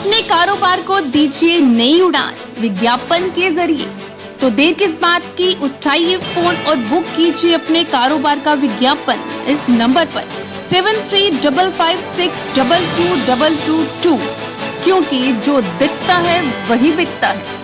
अपने कारोबार को दीजिए नई उड़ान विज्ञापन के जरिए। तो देर किस बात की, उठाइए फोन और बुक कीजिए अपने कारोबार का विज्ञापन इस नंबर पर 7355622222, क्योंकि जो दिखता है वही बिकता है।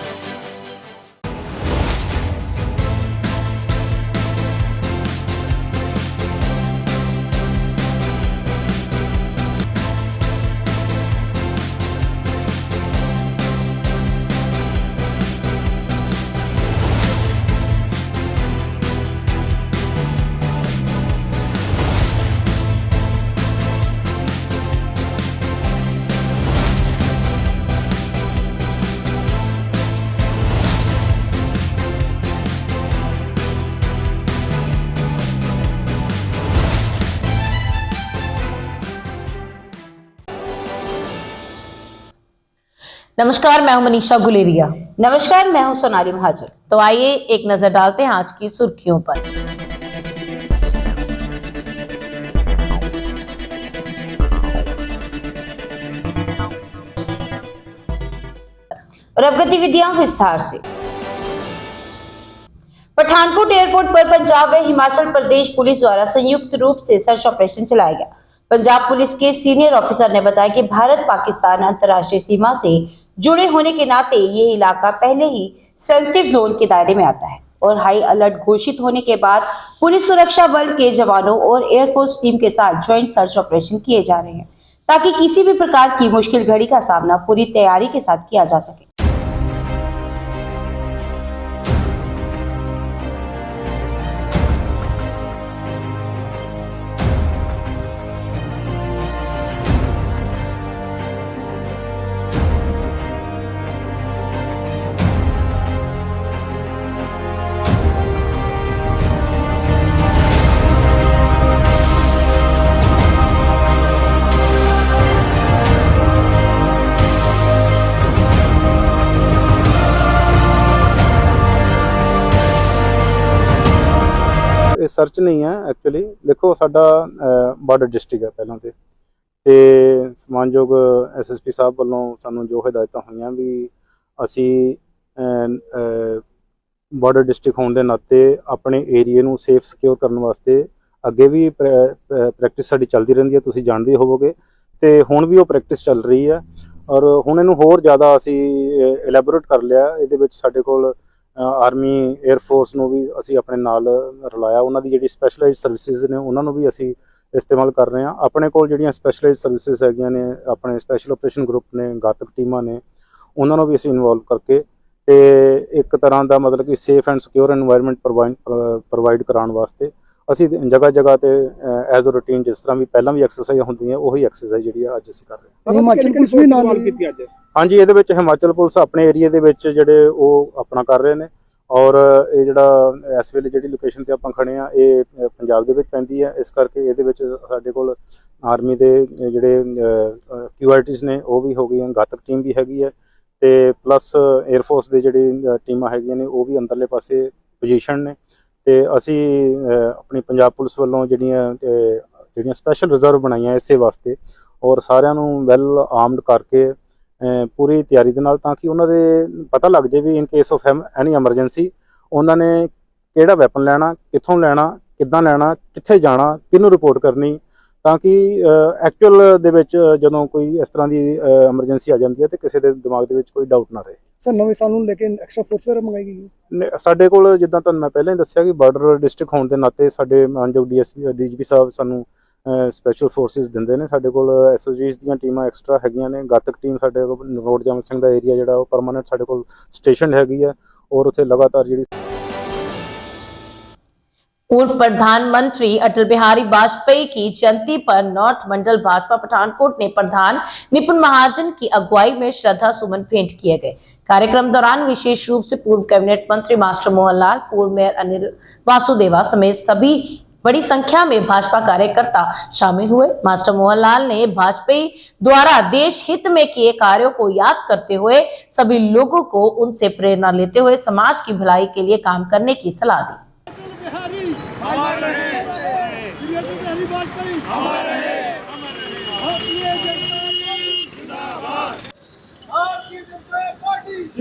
नमस्कार, मैं हूं मनीषा गुलेरिया। नमस्कार, मैं हूं सोनाली महाजन। तो आइए एक नजर डालते हैं आज की सुर्खियों पर। और अब गतिविधियां विस्तार से। पठानकोट एयरपोर्ट पर पंजाब व हिमाचल प्रदेश पुलिस द्वारा संयुक्त रूप से सर्च ऑपरेशन चलाया गया। पंजाब पुलिस के सीनियर ऑफिसर ने बताया कि भारत पाकिस्तान अंतर्राष्ट्रीय सीमा से जुड़े होने के नाते ये इलाका पहले ही सेंसिटिव जोन के दायरे में आता है और हाई अलर्ट घोषित होने के बाद पुलिस सुरक्षा बल के जवानों और एयरफोर्स टीम के साथ ज्वाइंट सर्च ऑपरेशन किए जा रहे हैं ताकि किसी भी प्रकार की मुश्किल घड़ी का सामना पूरी तैयारी के साथ किया जा सके। सर्च नहीं है एक्चुअली। देखो साडा बॉर्डर डिस्ट्रिक्ट है पहलों तो सन्मानयोग SSP साहब वालों सानू जो हिदायत हुई भी असी बॉर्डर डिस्ट्रिक्ट होने के नाते अपने एरिए नू सेफ सिक्योर करने वास्ते अगे भी प्रैक्टिस साडी चलती रहिंदी है, तुसीं जानदे होवोगे। तो हुण भी वो प्रैक्टिस चल रही है और हुण इहनूं होर ज़्यादा असी एलैबोरेट कर लिया। इहदे विच साडे कोल आर्मी एयरफोर्स नूं भी असी अपने नाल रलाया, उन्हां दी जिहड़ी स्पैशलाइज सर्विसिज ने उन्हां नूं भी असी इस्तेमाल कर रहे हैं। अपने कोल जिहड़ियां स्पैशलाइज सर्विसिज हैगियां ने, अपने स्पैशल ऑपरेशन ग्रुप ने, घातक टीमां ने, उन्हां नूं भी असी इनवॉल्व करके ते एक तरह का मतलब कि safe and secure environment provide कराउण वास्ते असी जगह जगह ते एज अ रूटीन जिस तरह भी पहलां भी एक्सरसाइज होंदियां उही एक्सरसाइज जिहड़ी अज असी कर रहे हैं। हिमाचल पुलिस भी नाल कीती अज? हाँ जी, इहदे विच हिमाचल पुलिस अपने एरिए दे विच जिहड़े ओह अपना कर रहे हैं और ये जिहड़ा इस वेले जिहड़ी लोकेशन ते आपां खड़े आ ये पंजाब दे विच पैंदी है। इस करके इहदे विच साडे कोल आर्मी दे जिहड़े QRTs ने वो भी हो गई, घातक टीम भी हैगी है ते प्लस एयरफोर्स दे जिहड़ी टीमां हैगियां ने वो भी अंदरले पासे पोजीशन ने। ते असी अपनी पंजाब पुलिस वालों जिहड़ियां स्पैशल रिजर्व बनाईयां इसे वास्ते और सारिਆਂ ਨੂੰ वैल आर्मड करके पूरी तैयारी दे नाल ताकि उन्होंने पता लग जाए भी in case of any emergency उन्होंने किहड़ा वैपन लैना, कित्थों लैना, किद्दां लैना, कित्थे जाना, किहनूं रिपोर्ट करनी, ताकि एक्चुअल दे विच जदों कोई इस तरह की एमरजेंसी आ जाती है तो किसी के दिमाग दे विच कोई डाउट ना रहे। सर नवे साल नूं लेके एक्स्ट्रा फोर्स वगैरह मंगाई गई है साडे कोल, जिद्दां तुहानूं मैं पहले ही दस्सिया कि बॉर्डर डिस्ट्रिक्ट होने के नाते साडे मानयोग DGP साहब सानूं स्पैशल फोर्सिस दिंदे ने। साडे कोल SOGs दीयां टीमां एक्सट्रा हैगियां ने। घातक टीम साडे कोल नरोट जामल सिंह दा एरिया जिहड़ा वो परमानेंट साडे कोल स्टेशन हैगी है और उत्थे लगातार जिहड़ी पूर्व प्रधानमंत्री अटल बिहारी वाजपेयी की जयंती पर नॉर्थ मंडल भाजपा पठानकोट ने प्रधान निपुण महाजन की अगुवाई में श्रद्धा सुमन भेंट किए गए। कार्यक्रम दौरान विशेष रूप से पूर्व कैबिनेट मंत्री मास्टर मोहन लाल, पूर्व मेयर अनिल वासुदेवा समेत सभी बड़ी संख्या में भाजपा कार्यकर्ता शामिल हुए। मास्टर मोहनलाल ने वाजपेयी द्वारा देश हित में किए कार्यों को याद करते हुए सभी लोगों को उनसे प्रेरणा लेते हुए समाज की भलाई के लिए काम करने की सलाह दी।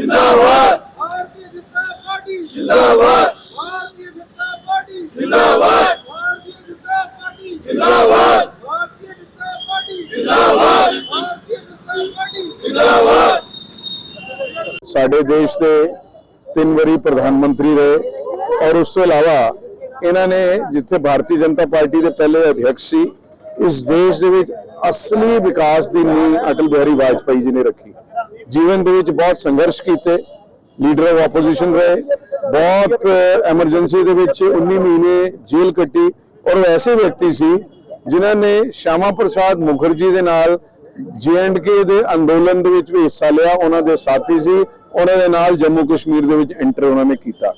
जिंदाबाद भारतीय जनता पार्टी जिंदाबाद भारतीय जनता पार्टी जिंदाबाद भारतीय जनता पार्टी जिंदाबाद भारतीय जनता पार्टी जिंदाबाद भारतीय जनता पार्टी जिंदाबाद। ਸਾਡੇ ਦੇਸ਼ ਦੇ 3 ਵਾਰੀ ਪ੍ਰਧਾਨ ਮੰਤਰੀ ਰਹੇ ਔਰ ਉਸ ਤੋਂ ਇਲਾਵਾ ਇਹਨਾਂ ਨੇ ਜਿੱਥੇ ਭਾਰਤੀ ਜਨਤਾ ਪਾਰਟੀ ਦੇ ਪਹਿਲੇ ਅਧਿਆਕਸ਼ ਸੀ, ਇਸ ਦੇਸ਼ ਦੇ ਵਿੱਚ ਅਸਲੀ ਵਿਕਾਸ ਦੀ ਨੀਂਹ ਅਟਲ ਬਿਹਾਰੀ ਵਾਜਪਾਈ ਜੀ ਨੇ ਰੱਖੀ। ਜੀਵਨ ਦੇ ਵਿੱਚ ਬਹੁਤ ਸੰਘਰਸ਼ ਕੀਤੇ, ਲੀਡਰ ਆਫ ਆਪੋਜੀਸ਼ਨ ਰਹੇ, ਬਹੁਤ ਐਮਰਜੈਂਸੀ ਦੇ ਵਿੱਚ 19 ਮਹੀਨੇ ਜੇਲ੍ਹ ਕੱਟੀ ਔਰ ਉਹ ਐਸੇ ਵਿਅਕਤੀ ਸੀ ਜਿਨ੍ਹਾਂ ਨੇ ਸ਼ਾਮਾ ਪ੍ਰਸਾਦ ਮੁਖਰਜੀ ਦੇ ਨਾਲ JNK ਦੇ ਅੰਦੋਲਨ ਦੇ ਵਿੱਚ ਵੀ ਹਿੱਸਾ ਲਿਆ। ਉਹਨਾਂ ਦੇ ਸਾਥੀ ਸੀ, ਉਹਨਾਂ ਦੇ ਨਾਲ ਜੰਮੂ ਕਸ਼ਮੀਰ ਦੇ ਵਿੱਚ ਐਂਟਰ ਉਹਨਾਂ ਨੇ ਕੀਤਾ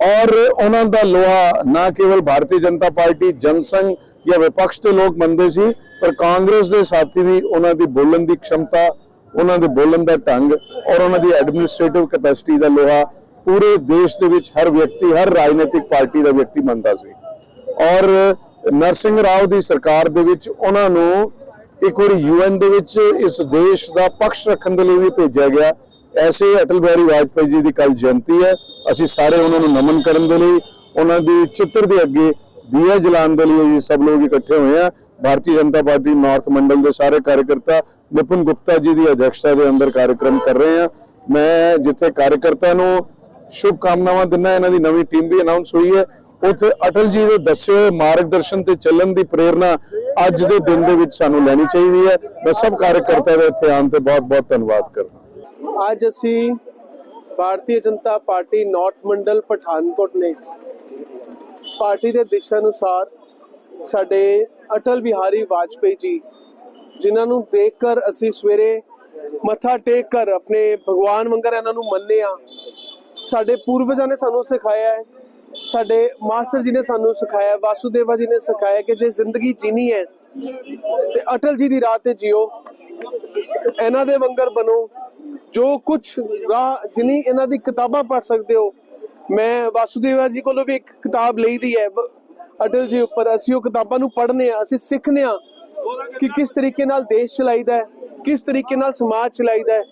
ਔਰ ਉਹਨਾਂ ਦਾ ਲੋਹਾ ਨਾ ਕੇਵਲ ਭਾਰਤੀ ਜਨਤਾ ਪਾਰਟੀ ਜਨਸੰਘ ਜਾਂ ਵਿਪਕਸ਼ ਦੇ ਲੋਕ ਮੰਨਦੇ ਸੀ, ਪਰ ਕਾਂਗਰਸ ਦੇ ਸਾਥੀ ਵੀ ਉਹਨਾਂ ਦੀ ਬੋਲਣ ਦੀ ਖਮਤਾ, ਉਹਨਾਂ ਦੇ ਬੋਲਣ ਦਾ ਢੰਗ ਔਰ ਉਹਨਾਂ ਦੀ ਐਡਮਿਨਿਸਟ੍ਰੇਟਿਵ ਕੈਪੈਸਿਟੀ ਦਾ ਲੋਹਾ ਪੂਰੇ ਦੇਸ਼ ਦੇ ਵਿੱਚ ਹਰ ਵਿਅਕਤੀ, ਹਰ ਰਾਜਨੀਤਿਕ ਪਾਰਟੀ ਦਾ ਵਿਅਕਤੀ ਮੰਨਦਾ ਸੀ। ਔਰ ਨਰਸਿੰਘ ਰਾਓ ਦੀ ਸਰਕਾਰ ਦੇ ਵਿੱਚ ਉਹਨਾਂ ਨੂੰ ਇੱਕ ਵਾਰੀ UN ਦੇ ਵਿੱਚ ਇਸ ਦੇਸ਼ ਦਾ ਪੱਖ ਰੱਖਣ ਦੇ ਲਈ ਵੀ ਭੇਜਿਆ ਗਿਆ। ਐਸੇ ਅਟਲ ਬਿਹਾਰੀ ਵਾਜਪਾਈ ਜੀ ਦੀ ਕੱਲ ਜਯੰਤੀ ਹੈ। ਅਸੀਂ ਸਾਰੇ ਉਹਨਾਂ ਨੂੰ ਨਮਨ ਕਰਨ ਦੇ ਲਈ, ਉਹਨਾਂ ਦੀ ਚਿੱਤਰ ਦੇ ਅੱਗੇ ਦੀਆ ਜਲਾਉਣ ਦੇ ਲਈ ਸਭ ਲੋਕ ਇਕੱਠੇ ਹੋਏ ਆ। ਭਾਰਤੀ ਜਨਤਾ ਪਾਰਟੀ ਨਾਰਥ ਮੰਡਲ ਦੇ ਸਾਰੇ ਕਾਰਜਕਰਤਾ ਨਿਪੁਨ ਗੁਪਤਾ ਜੀ ਦੀ ਅਧਿਕਸ਼ਤਾ ਦੇ ਅੰਦਰ ਕਾਰਜਕ੍ਰਮ ਕਰ ਰਹੇ ਆ। ਮੈਂ ਜਿੱਥੇ ਕਾਰਜਕਰਤਾ ਨੂੰ ਸ਼ੁਭ ਕਾਮਨਾਵਾਂ ਦਿੰਦਾ, ਇਹਨਾਂ ਦੀ ਨਵੀਂ ਟੀਮ ਵੀ ਅਨਾਉਂਸ ਹੋਈ ਹੈ, ਉੱਥੇ ਅਟਲ ਜੀ ਦੇ ਦੱਸੇ ਹੋਏ ਮਾਰਗਦਰਸ਼ਨ ਤੇ ਚੱਲਣ ਦੀ ਪ੍ਰੇਰਣਾ ਅੱਜ ਦੇ ਦਿਨ ਦੇ ਵਿੱਚ ਸਾਨੂੰ ਲੈਣੀ ਚਾਹੀਦੀ ਹੈ। ਮੈਂ ਸਭ ਕਾਰਜਕਰਤਾ ਦੇ ਇੱਥੇ ਆਉਣ ਤੇ ਬਹੁਤ-ਬਹੁਤ ਧੰਨਵਾਦ ਕਰਦਾ। ਅੱਜ ਅਸੀਂ ਭਾਰਤੀ ਜਨਤਾ ਪਾਰਟੀ ਨਾਰਥ ਮੰਡਲ ਪਠਾਨਕੋਟ ਨੇ ਪਾਰਟੀ ਦੇ ਦਿਸ਼ਾ ਅਨੁਸਾਰ ਸਾਡੇ ਅਟਲ ਬਿਹਾਰੀ ਵਾਜਪਾਈ ਜੀ, ਜਿਨ੍ਹਾਂ ਨੂੰ ਦੇਖ ਕਰ ਅਸੀਂ ਸਵੇਰੇ ਮੱਥਾ ਟੇਕ ਕਰ ਆਪਣੇ ਭਗਵਾਨ ਵਾਂਗਰ ਇਹਨਾਂ ਨੂੰ ਮੰਨਦੇ ਆ। ਸਾਡੇ ਪੂਰਵਜਾਂ ਨੇ ਸਾਨੂੰ ਸਿਖਾਇਆ ਹੈ, ਸਾਡੇ ਮਾਸਟਰ ਜੀ ਨੇ ਸਾਨੂੰ ਸਿਖਾਇਆ, ਵਾਸੂਦੇਵਾ ਜੀ ਨੇ ਸਿਖਾਇਆ ਕਿ ਜੇ ਜ਼ਿੰਦਗੀ ਜੀਣੀ ਹੈ ਤੇ ਅਟਲ ਜੀ ਦੀ ਰਾਹ ਤੇ ਜਿਓ, ਇਹਨਾਂ ਦੇ ਵਾਂਗਰ ਬਣੋ। ਜੋ ਕੁਛ ਰਾਹ ਜਿਨੀ ਇਹਨਾਂ ਦੀ ਕਿਤਾਬਾਂ ਪੜ੍ਹ ਸਕਦੇ ਹੋ। ਮੈਂ ਵਾਸੂਦੇਵਾ ਜੀ ਕੋਲੋਂ ਵੀ ਇੱਕ ਕਿਤਾਬ ਲਈ ਦੀ ਹੈ ਅਟਲ ਜੀ ਉੱਪਰ। ਅਸੀਂ ਉਹ ਕਿਤਾਬਾਂ ਨੂੰ ਪੜ੍ਹਨੇ ਆ, ਅਸੀਂ ਸਿੱਖਨੇ ਆ ਕਿ ਕਿਸ ਤਰੀਕੇ ਨਾਲ ਦੇਸ਼ ਚਲਾਈਦਾ ਹੈ, ਕਿਸ ਤਰੀਕੇ ਨਾਲ ਸਮਾਜ ਚਲਾਈਦਾ ਹੈ,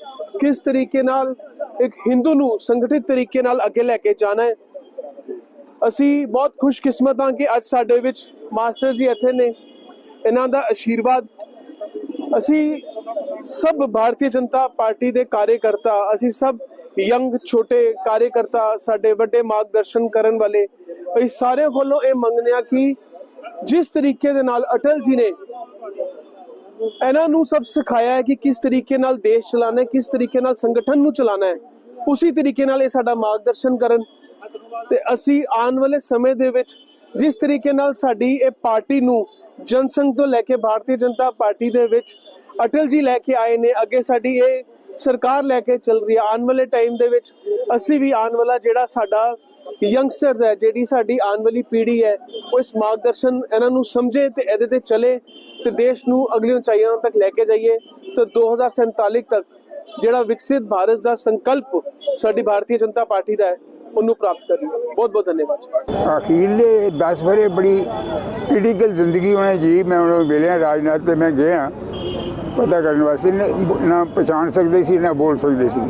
ਕਿਸ ਤਰੀਕੇ ਨਾਲ ਇੱਕ ਹਿੰਦੂ ਨੂੰ ਸੰਗਠਿਤ ਤਰੀਕੇ ਨਾਲ ਅੱਗੇ ਲੈ ਕੇ ਜਾਣਾ ਹੈ। ਅਸੀਂ ਬਹੁਤ ਖੁਸ਼ਕਿਸਮਤ ਹਾਂ ਕਿ ਅੱਜ ਸਾਡੇ ਵਿੱਚ ਮਾਸਟਰ ਜੀ ਇੱਥੇ ਨੇ, ਇਹਨਾਂ ਦਾ ਆਸ਼ੀਰਵਾਦ। ਅਸੀਂ ਸਭ ਭਾਰਤੀ ਜਨਤਾ ਪਾਰਟੀ ਦੇ ਕਾਰਜਕਰਤਾ, ਅਸੀਂ ਸਭ ਯੰਗ ਛੋਟੇ ਕਾਰਜਕਰਤਾ, ਸਾਡੇ ਵੱਡੇ ਮਾਰਗਦਰਸ਼ਨ ਕਰਨ ਵਾਲੇ, ਅਸੀਂ ਸਾਰਿਆਂ ਕੋਲੋਂ ਇਹ ਮੰਗਦੇ ਹਾਂ ਕਿ ਜਿਸ ਤਰੀਕੇ ਦੇ ਨਾਲ ਅਟਲ ਜੀ ਨੇ ਇਹਨਾਂ ਨੂੰ ਸਭ ਸਿਖਾਇਆ ਹੈ ਕਿ ਕਿਸ ਤਰੀਕੇ ਨਾਲ ਦੇਸ਼ ਚਲਾਣਾ ਹੈ, ਕਿਸ ਤਰੀਕੇ ਨਾਲ ਸੰਗਠਨ ਨੂੰ ਚਲਾਣਾ ਹੈ, ਉਸੇ ਤਰੀਕੇ ਨਾਲ ਇਹ ਸਾਡਾ ਮਾਰਗਦਰਸ਼ਨ ਕਰਨ। ਤੇ ਅਸੀਂ ਆਉਣ ਵਾਲੇ ਸਮੇਂ ਦੇ ਵਿੱਚ ਜਿਸ ਤਰੀਕੇ ਨਾਲ ਸਾਡੀ ਇਹ ਪਾਰਟੀ ਨੂੰ ਜਨਸੰਘ ਤੋਂ ਲੈ ਕੇ ਭਾਰਤੀ ਜਨਤਾ ਪਾਰਟੀ ਦੇ ਵਿੱਚ ਅਟਲ ਜੀ ਲੈ ਕੇ ਆਏ ਨੇ, ਅੱਗੇ ਸਾਡੀ ਇਹ ਸਰਕਾਰ ਲੈ ਕੇ ਚੱਲ ਰਹੀ ਹੈ। ਆਉਣ ਵਾਲੇ ਟਾਈਮ ਦੇ ਵਿੱਚ ਅਸੀਂ ਵੀ ਆਉਣ ਵਾਲਾ ਜਿਹੜਾ ਸਾਡਾ ਯੰਗਸਟਰਸ ਹੈ, ਜਿਹੜੀ ਸਾਡੀ ਆਉਣ ਵਾਲੀ ਪੀੜ੍ਹੀ ਹੈ, ਉਹ ਇਸ ਮਾਰਗਦਰਸ਼ਨ ਇਹਨਾਂ ਨੂੰ ਸਮਝੇ ਤੇ ਇਹਦੇ ਤੇ ਚਲੇ ਤੇ ਦੇਸ਼ ਨੂੰ ਅਗਲੀ ਉਚਾਈਆਂ ਤੱਕ ਲੈ ਕੇ ਜਾਈਏ ਤੇ 2047 ਤੱਕ ਜਿਹੜਾ ਵਿਕਸਿਤ ਭਾਰਤ ਦਾ ਸੰਕਲਪ ਸਾਡੀ ਭਾਰਤੀ ਜਨਤਾ ਪਾਰਟੀ ਦਾ ਹੈ ਉਹਨੂੰ ਪ੍ਰਾਪਤ ਕਰੀਏ। ਬਹੁਤ ਬਹੁਤ ਧੰਨਵਾਦ। ਅਖੀਰਲੇ 10 ਵਰੇ ਬੜੀ ਕ੍ਰਿਟੀਕਲ ਜ਼ਿੰਦਗੀ ਉਹਨੇ ਜੀ। ਮੈਂ ਉਹਨਾਂ ਨੂੰ ਮਿਲਿਆ ਰਾਜਨਾਥ ਤੇ ਮੈਂ ਗਿਆ ਪਤਾ ਕਰਨ ਵਾਸਤੇ, ਨਾ ਪਛਾਣ ਸਕਦੇ ਸੀ ਨਾ ਬੋਲ ਸਕਦੇ ਸੀ।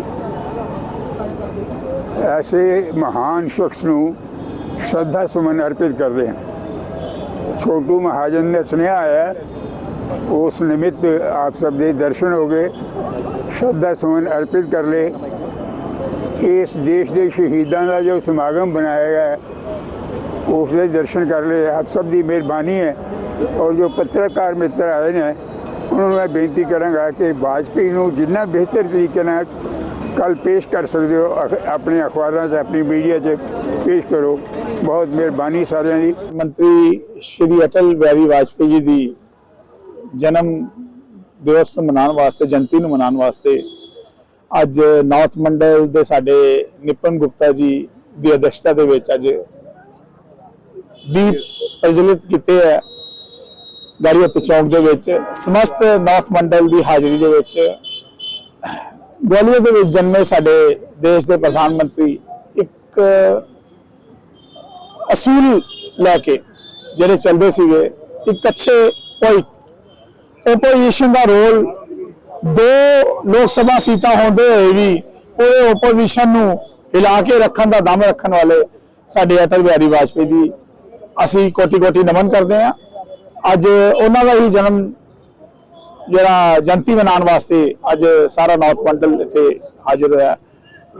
ਐਸੇ ਮਹਾਨ ਸ਼ਖਸ ਨੂੰ ਸ਼ਰਧਾ ਸੁਮਨ ਅਰਪਿਤ ਕਰਦੇ ਹਾਂ। ਛੋਟੂ ਮਹਾਜਨ ਨੇ ਸੁਨੇਹਾ ਆਇਆ, ਉਸ ਨਿਮਿਤ ਆਪ ਸਭ ਦੇ ਦਰਸ਼ਨ ਹੋ ਗਏ, ਸ਼ਰਧਾ ਸੁਮਨ ਅਰਪਿਤ ਕਰ ਲਏ। ਇਸ ਦੇਸ਼ ਦੇ ਸ਼ਹੀਦਾਂ ਦਾ ਜੋ ਸਮਾਗਮ ਬਣਾਇਆ ਗਿਆ ਉਸ ਦੇ ਦਰਸ਼ਨ ਕਰ ਲਏ। ਆਪ ਸਭ ਦੀ ਮਿਹਰਬਾਨੀ ਹੈ। ਔਰ ਜੋ ਪੱਤਰਕਾਰ ਮਿੱਤਰ ਆਏ ਨੇ ਉਹਨਾਂ ਨੂੰ ਮੈਂ ਬੇਨਤੀ ਕਰਾਂਗਾ ਕਿ ਵਾਜਪਾਈ ਨੂੰ ਜਿੰਨਾ ਬਿਹਤਰ ਤਰੀਕੇ ਨਾਲ ਕੱਲ ਪੇਸ਼ ਕਰ ਸਕਦੇ ਹੋ ਆਪਣੇ ਅਖਬਾਰਾਂ 'ਚ, ਆਪਣੀ ਮੀਡੀਆ 'ਚ ਪੇਸ਼ ਕਰੋ। ਬਹੁਤ ਮਿਹਰਬਾਨੀ ਸਾਰਿਆਂ ਦੀ। ਮੰਤਰੀ ਸ਼੍ਰੀ ਅਟਲ ਬਿਹਾਰੀ ਵਾਜਪਾਈ ਜੀ ਦੀ ਜਨਮ ਦਿਵਸ ਨੂੰ ਮਨਾਉਣ ਵਾਸਤੇ, ਜਯੰਤੀ ਨੂੰ ਮਨਾਉਣ ਵਾਸਤੇ ਅੱਜ ਨਾਰਥ ਮੰਡਲ ਦੇ ਸਾਡੇ ਨਿਪਨ ਗੁਪਤਾ ਜੀ ਦੀ ਅਧਿਕਸ਼ਤਾ ਦੇ ਵਿੱਚ ਅੱਜ ਦੀਪ ਪ੍ਰਜਵਲਿਤ ਕੀਤੇ ਹੈ ਗਾਰੀਹੱਤ ਚੌਂਕ ਦੇ ਵਿੱਚ। ਸਮਸਤ ਨਾਰਥ ਮੰਡਲ ਦੀ ਹਾਜ਼ਰੀ ਦੇ ਵਿੱਚ ਗਵਾਲੀਅਰ ਦੇ ਵਿੱਚ ਜਨਮੇ ਸਾਡੇ ਦੇਸ਼ ਦੇ ਪ੍ਰਧਾਨ ਮੰਤਰੀ ਇੱਕ ਅਸੂਲ ਲੈ ਕੇ ਜਿਹੜੇ ਚੱਲਦੇ ਸੀਗੇ, ਇੱਕ ਅੱਛੇ ਓਪੋਜੀਸ਼ਨ ਦਾ ਰੋਲ 2 ਲੋਕ ਸਭਾ ਸੀਟਾਂ ਹੁੰਦੇ ਹੋਏ ਵੀ ਉਹ ਓਪੋਜੀਸ਼ਨ ਨੂੰ ਹਿਲਾ ਕੇ ਰੱਖਣ ਦਾ ਦਮ ਰੱਖਣ ਵਾਲੇ ਸਾਡੇ ਅਟਲ ਬਿਹਾਰੀ ਵਾਜਪੇਈ ਦੀ ਅਸੀਂ ਕੋਟੀ-ਕੋਟੀ ਨਮਨ ਕਰਦੇ ਹਾਂ। ਅੱਜ ਉਹਨਾਂ ਦਾ ਹੀ ਜਨਮ ਜਿਹੜਾ ਜਯੰਤੀ ਮਨਾਉਣ ਵਾਸਤੇ ਅੱਜ ਸਾਰਾ ਨਾਰਥ ਮੰਡਲ ਇੱਥੇ ਹਾਜ਼ਰ ਹੋਇਆ।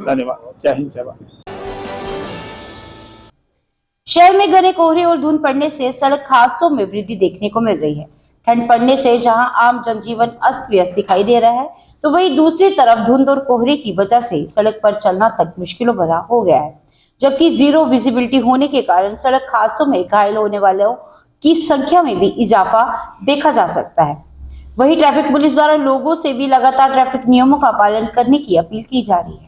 धन्यवाद। जय हिंद, जय भारत। शहर में घने कोहरे और धुंध पड़ने से सड़क हादसों में वृद्धि देखने को मिल रही है। ठंड पड़ने से जहां आम जनजीवन अस्त व्यस्त दिखाई दे रहा है, तो वहीं दूसरी तरफ धुंध और कोहरे की वजह से सड़क पर चलना तक मुश्किलों भरा हो गया है, जबकि जीरो विजिबिलिटी होने के कारण सड़क हादसों में घायल होने वालों की संख्या में भी इजाफा देखा जा सकता है। वहीं ट्रैफिक पुलिस द्वारा लोगों से भी लगातार ट्रैफिक नियमों का पालन करने की अपील की जा रही है।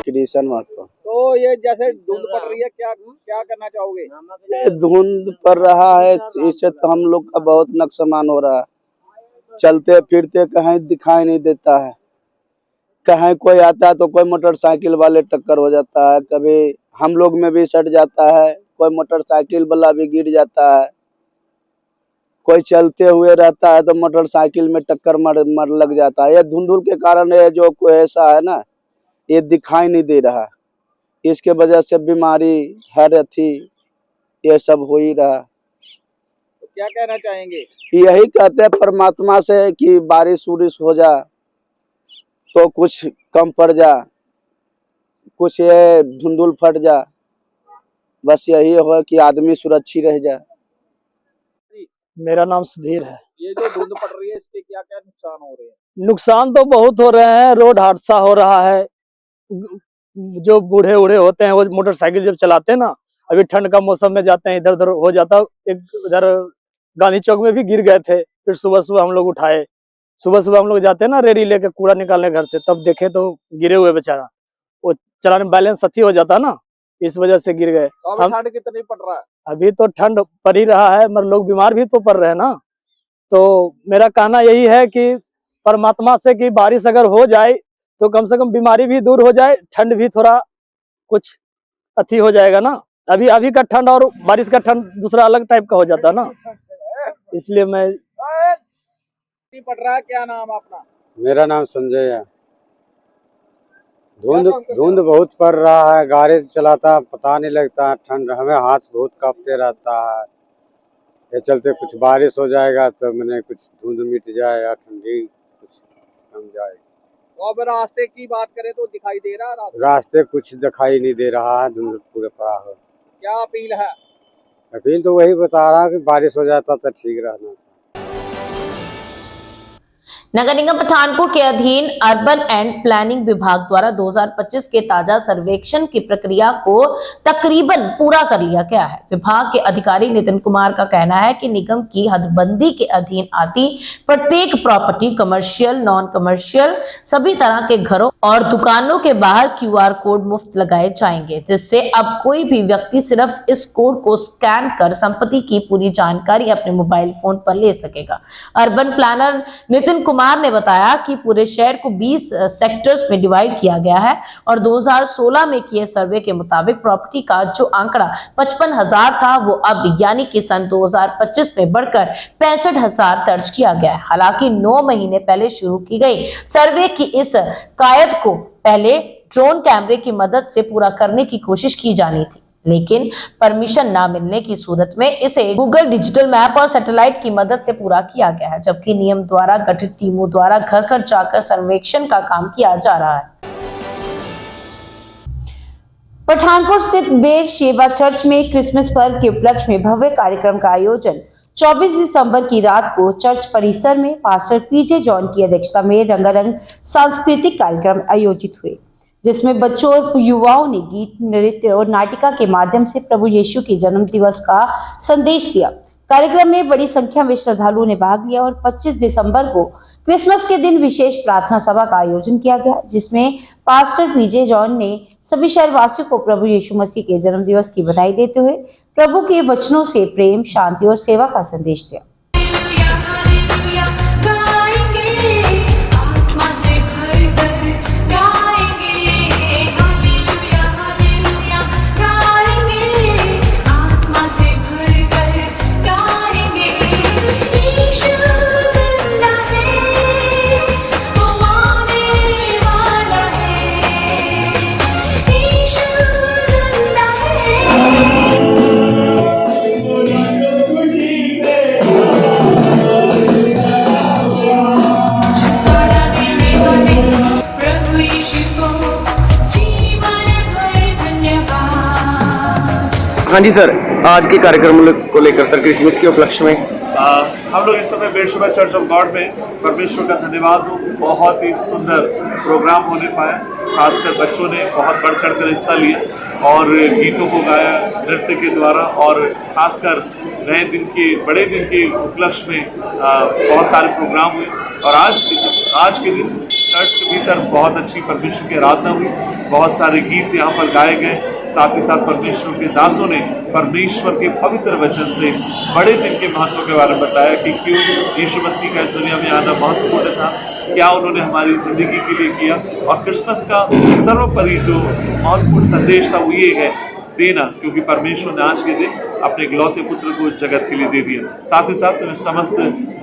किशन महतो। तो ये जैसे धुंध पड़ रही है, क्या क्या करना चाहोगे? ये धुंध पड़ रहा है, इससे तो हम लोग का बहुत नुकसान हो रहा है। चलते फिरते कहीं दिखाई नहीं देता है, कहीं कोई आता है तो कोई मोटरसाइकिल वाले टक्कर हो जाता है, कभी हम लोग में भी सट जाता है, कोई मोटरसाइकिल वाला भी गिर जाता है, कोई चलते हुए रहता है तो मोटरसाइकिल में टक्कर मर लग जाता है। ये धुंधुल के कारण ये जो कोई ऐसा है ना, ये दिखाई नहीं दे रहा, इसके वजह से बीमारी हर अथी ये सब हो ही रहा। तो क्या कहना चाहेंगे? यही कहते हैं परमात्मा से कि बारिश उरिश हो जा तो कुछ कम पड़ जा, कुछ ये धुंधुल फट जा, बस यही हो कि आदमी सुरक्षित रह जाए। मेरा नाम सुधीर है। ये जो धुंध पड़ रही है, इसके क्या क्या नुकसान हो रहे हैं? नुकसान तो बहुत हो रहे हैं। रोड हादसा हो रहा है, जो बूढ़े उड़े होते हैं वो मोटरसाइकिल जब चलाते हैं ना, अभी ठंड का मौसम में जाते हैं इधर उधर हो जाता। एक उधर गांधी चौक में भी गिर गए थे, फिर सुबह सुबह हम लोग उठाए। सुबह हम लोग जाते हैं ना रेडी लेके कूड़ा निकालने घर से, तब देखे तो गिरे हुए बेचारा, वो चलाने बैलेंस सही हो जाता ना, इस वजह से गिर गए। तो ठंड कितनी पड़ रहा है? अभी तो ठंड पड़ ही रहा है, मगर लोग बीमार भी तो पड़ रहे हैं ना। तो मेरा कहना यही है कि परमात्मा से कि बारिश अगर हो जाए तो कम से कम बीमारी भी दूर हो जाए, ठंड भी थोड़ा कुछ अति हो जाएगा ना। अभी का ठंड और बारिश का ठंड दूसरा अलग टाइप का हो जाता है ना, इसलिए मैं पड़ रहा है। क्या नाम अपना? मेरा नाम संजय है। धुंध बहुत पड़ रहा है, गाड़ी चलाता पता नहीं लगता है, ठंड हमें हाथ बहुत कांपते रहता है। ये चलते कुछ बारिश हो जाएगा तो मैंने कुछ धुंध मिट जाए या ठंडी कुछ कम जाए। तो अब रास्ते की बात करें तो दिखाई दे रहा है? रास्ते कुछ दिखाई नहीं दे रहा है, धुंध पूरे पड़ा है। क्या अपील है? अपील तो वही बता रहा कि बारिश हो जाता तो ठीक रहना। नगर निगम पठानकोट के अधीन अर्बन एंड प्लानिंग विभाग द्वारा 2025 के ताजा सर्वेक्षण की प्रक्रिया को तकरीबन पूरा कर लिया गया है। विभाग के अधिकारी नितिन कुमार का कहना है कि निगम की हदबंदी के अधीन आती प्रत्येक प्रॉपर्टी, कमर्शियल, नॉन कमर्शियल, सभी तरह के घरों और दुकानों के बाहर QR कोड मुफ्त लगाए जाएंगे, जिससे अब कोई भी व्यक्ति सिर्फ इस कोड को स्कैन कर संपत्ति की पूरी जानकारी अपने मोबाइल फोन पर ले सकेगा। अर्बन प्लानर नितिन कुमार ने बताया कि पूरे शहर को 20 सेक्टर्स में डिवाइड किया गया है और 2016 में किए सर्वे के मुताबिक प्रॉपर्टी का जो आंकड़ा 55,000 था, वो अब यानी कि सन 2025 में बढ़कर 65,000 दर्ज किया गया है। हालांकि 9 महीने पहले शुरू की गई सर्वे की इस कायद को पहले ड्रोन कैमरे की मदद से पूरा करने की कोशिश की जानी थी, लेकिन परमिशन ना मिलने की सूरत में इसे गूगल डिजिटल मैप और सैटेलाइट की मदद से पूरा किया गया है, जबकि निगम द्वारा गठित टीमों द्वारा घर घर जाकर सर्वेक्षण का काम किया जा रहा है। पठानकोट स्थित बेर शेवा चर्च में क्रिसमस पर्व के उपलक्ष्य में भव्य कार्यक्रम का आयोजन 24 दिसंबर की रात को चर्च परिसर में पास्टर पीजे जॉन की अध्यक्षता में रंगारंग सांस्कृतिक कार्यक्रम आयोजित हुए, जिसमें बच्चों और युवाओं ने गीत, नृत्य और नाटिका के माध्यम से प्रभु यीशु के जन्म दिवस का संदेश दिया। कार्यक्रम में बड़ी संख्या में श्रद्धालुओं ने भाग लिया और 25 दिसंबर को क्रिसमस के दिन विशेष प्रार्थना सभा का आयोजन किया गया, जिसमें पास्टर पीजे जॉन ने सभी शहरवासियों को प्रभु यीशु मसीह के जन्म दिवस की बधाई देते हुए प्रभु के वचनों से प्रेम, शांति और सेवा का संदेश दिया। हाँ जी सर, आज के कार्यक्रम को लेकर सर क्रिसमस के उपलक्ष्य में हम लोग इस समय बेर शेवा चर्च ऑफ गॉड में परमेश्वर का धन्यवाद हो, बहुत ही सुंदर प्रोग्राम होने पाया। खासकर बच्चों ने बहुत बढ़ चढ़ कर हिस्सा लिया और गीतों को गाया नृत्य के द्वारा, और खासकर नए दिन के बड़े दिन के उपलक्ष्य में बहुत सारे प्रोग्राम हुए। और आज के दिन चर्च के भीतर बहुत अच्छी परमेश्वर की आराधना हुई, बहुत सारे गीत यहाँ पर गाए गए। साथ ही साथ परमेश्वर के दासों ने परमेश्वर के पवित्र वचन से बड़े दिन के महत्व के बारे में बताया कि क्यों यीशु मसीह का इस दुनिया में आना महत्वपूर्ण था, क्या उन्होंने हमारी जिंदगी के लिए किया। और क्रिसमस का सर्वोपरि जो महत्वपूर्ण संदेश था वो ये है देना, क्योंकि परमेश्वर ने आज के दिन अपने इकलौते पुत्र को जगत के लिए दे दिया। साथ ही साथ समस्त